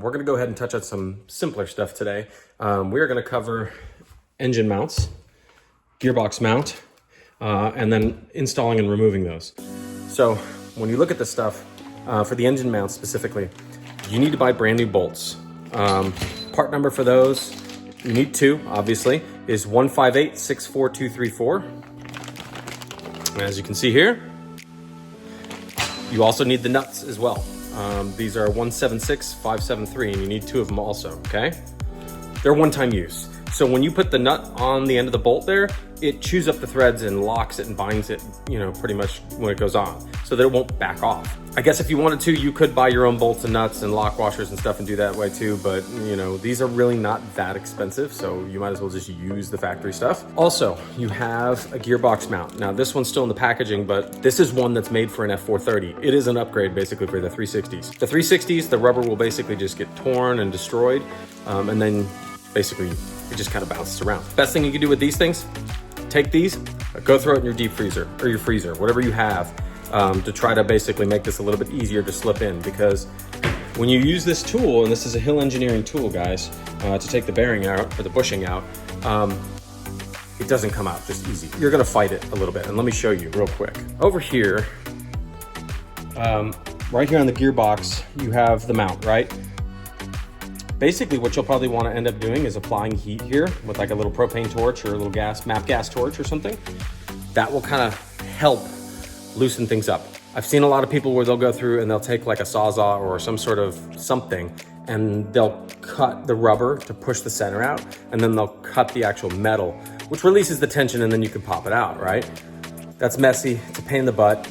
We're gonna go ahead and touch on some simpler stuff today. We're gonna cover engine mounts, gearbox mount, and then installing and removing those. So when you look at this stuff, for the engine mounts specifically, you need to buy brand new bolts. Part number for those, you need two, obviously, is 158-64234. As you can see here, you also need the nuts as well. These are 176-573, and you need two of them also, okay? They're one-time use. So when you put the nut on the end of the bolt there, it chews up the threads and locks it and binds it, you know, pretty much when it goes on, so that it won't back off. I guess if you wanted to, you could buy your own bolts and nuts and lock washers and stuff and do that way too, but you know, these are really not that expensive, so you might as well just use the factory stuff. Also, you have a gearbox mount. Now this one's still in the packaging, but this is one that's made for an F430. It is an upgrade basically for the 360s. The 360s, the rubber will basically just get torn and destroyed, and then basically it just kind of bounces around. Best thing you can do with these things, take these, go throw it in your deep freezer or your freezer, whatever you have, to try to basically make this a little bit easier to slip in, because when you use this tool, and this is a Hill engineering tool, guys, to take the bearing out or the bushing out, it doesn't come out just easy. You're gonna fight it a little bit, and let me show you real quick. Over here, right here on the gearbox, you have the mount, right? Basically, what you'll probably want to end up doing is applying heat here with like a little propane torch or a little MAP gas torch or something. That will kind of help loosen things up. I've seen a lot of people where they'll go through and they'll take like a Sawzall or some sort of something, and they'll cut the rubber to push the center out, and then they'll cut the actual metal, which releases the tension, and then you can pop it out, right? That's messy, it's a pain in the butt.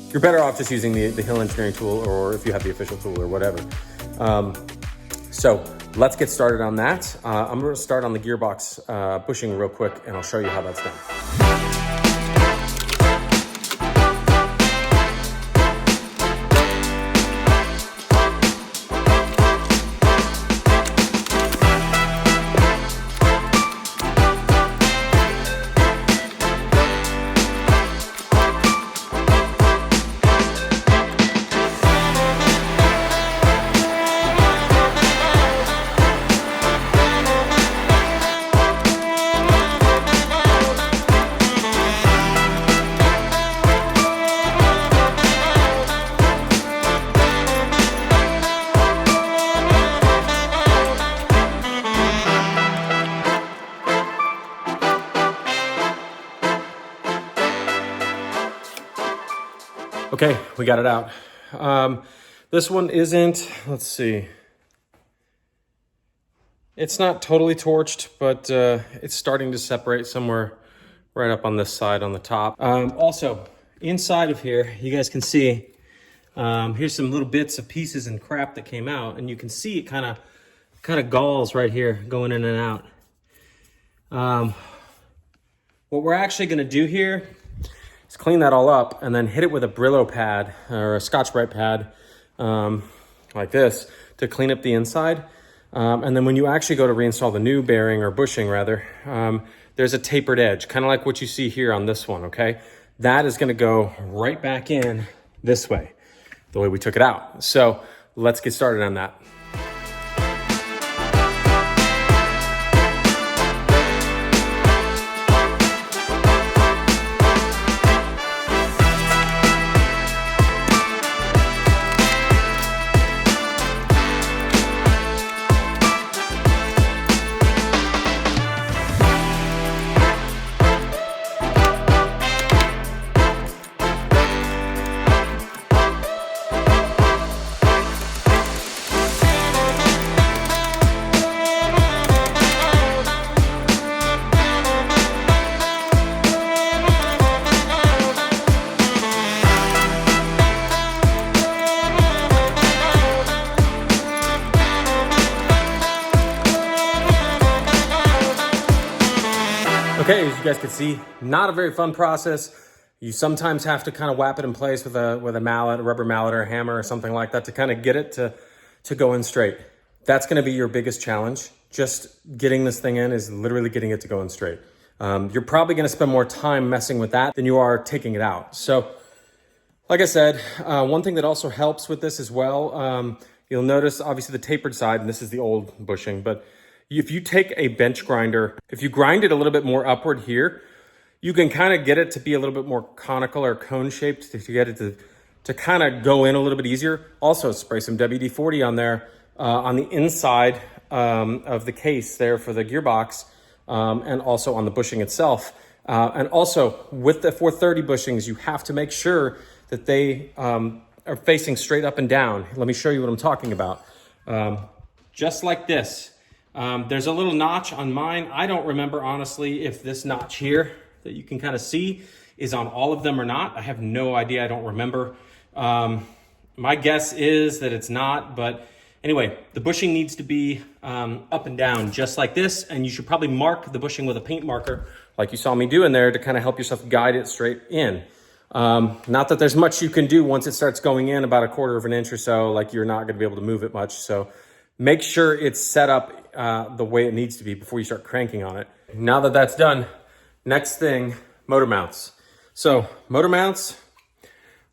You're better off just using the Hill engineering tool, or if you have the official tool or whatever. So let's get started on that. I'm gonna start on the gearbox bushing real quick, and I'll show you how that's done. Okay, we got it out. This one isn't, let's see. It's not totally torched, but it's starting to separate somewhere right up on this side on the top. Also, inside of here, you guys can see, here's some little bits of pieces and crap that came out, and you can see it kind of galls right here going in and out. What we're actually gonna do here, clean that all up and then hit it with a Brillo pad or a Scotch-Brite pad like this to clean up the inside. And then when you actually go to reinstall the new bearing or bushing rather, there's a tapered edge, kind of like what you see here on this one, okay? That is gonna go right back in this way, the way we took it out. So let's get started on that. Okay, as you guys can see, not a very fun process. You sometimes have to kind of whap it in place with a mallet, a rubber mallet or a hammer or something like that to kind of get it to go in straight. That's gonna be your biggest challenge. Just getting this thing in is literally getting it to go in straight. You're probably gonna spend more time messing with that than you are taking it out. So, like I said, one thing that also helps with this as well you'll notice obviously the tapered side, and this is the old bushing, but if you take a bench grinder, if you grind it a little bit more upward here, you can kind of get it to be a little bit more conical or cone shaped to get it to kind of go in a little bit easier. Also spray some WD-40 on there on the inside of the case there for the gearbox, and also on the bushing itself. And also with the 430 bushings, you have to make sure that they are facing straight up and down. Let me show you what I'm talking about. Just like this. There's a little notch on mine. I don't remember honestly if this notch here that you can kind of see is on all of them or not. I have no idea, I don't remember. My guess is that it's not, but anyway, the bushing needs to be up and down just like this, and you should probably mark the bushing with a paint marker like you saw me doing there to kind of help yourself guide it straight in. Not that there's much you can do once it starts going in about 1/4 of an inch or so, like you're not gonna be able to move it much. So make sure it's set up the way it needs to be before you start cranking on it. Now that that's done, next thing, motor mounts. So motor mounts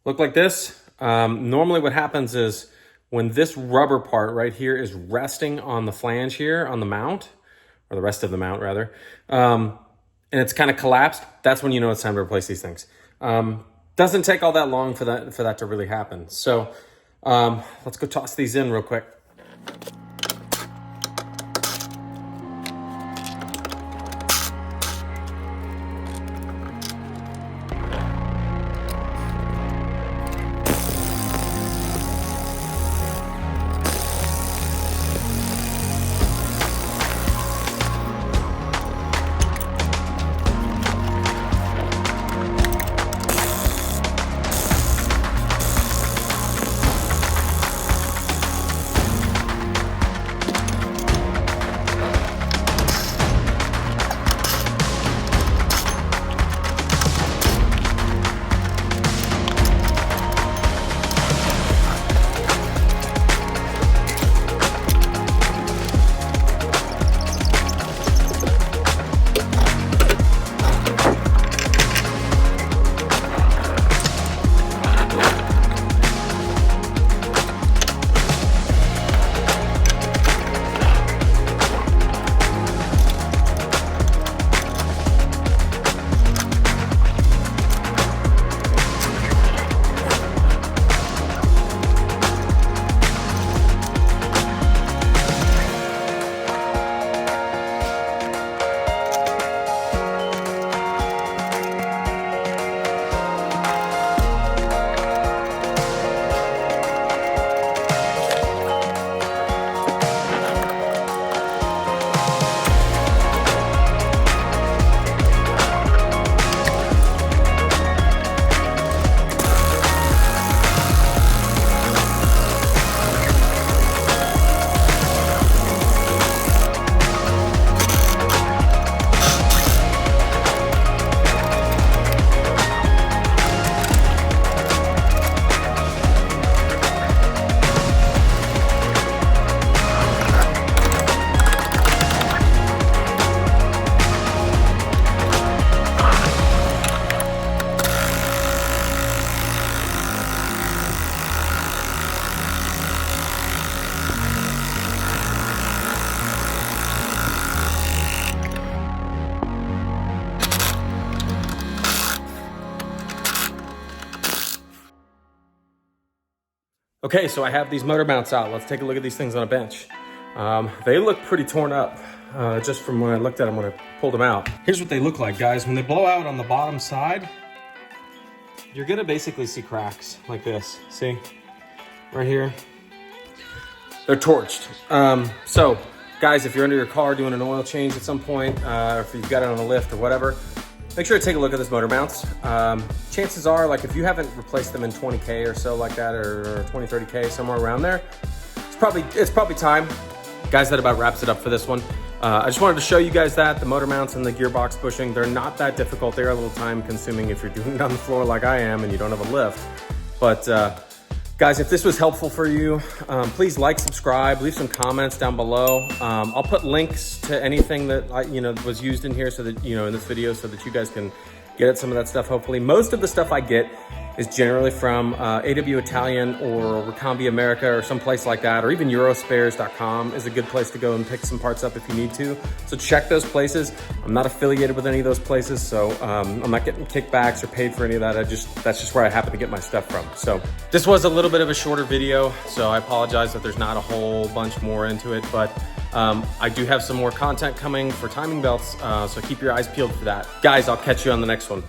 look like this. Normally what happens is when this rubber part right here is resting on the flange here on the mount, or the rest of the mount rather, and it's kind of collapsed, that's when you know it's time to replace these things. Doesn't take all that long for that to really happen. So let's go toss these in real quick. Okay, so I have these motor mounts out. Let's take a look at these things on a bench. They look pretty torn up, just from when I looked at them when I pulled them out. Here's what they look like, guys. When they blow out on the bottom side, you're gonna basically see cracks like this. See, right here? They're torched. So, guys, if you're under your car doing an oil change at some point, or if you've got it on a lift or whatever, make sure to take a look at this motor mounts. Chances are, like if you haven't replaced them in 20K or so like that, or 20, 30K, somewhere around there, it's probably time. Guys, that about wraps it up for this one. I just wanted to show you guys that, the motor mounts and the gearbox bushing, they're not that difficult. They're a little time consuming if you're doing it on the floor like I am and you don't have a lift. But guys, if this was helpful for you, please like, subscribe, leave some comments down below. I'll put links to anything that was used in here, so that in this video, so that you guys can get at some of that stuff. Hopefully, most of the stuff I get is generally from AW Italian or Ricambi America or someplace like that, or even Eurospares.com is a good place to go and pick some parts up if you need to. So check those places. I'm not affiliated with any of those places, so I'm not getting kickbacks or paid for any of that. That's just where I happen to get my stuff from. So this was a little bit of a shorter video, so I apologize that there's not a whole bunch more into it, but I do have some more content coming for timing belts, so keep your eyes peeled for that. Guys, I'll catch you on the next one.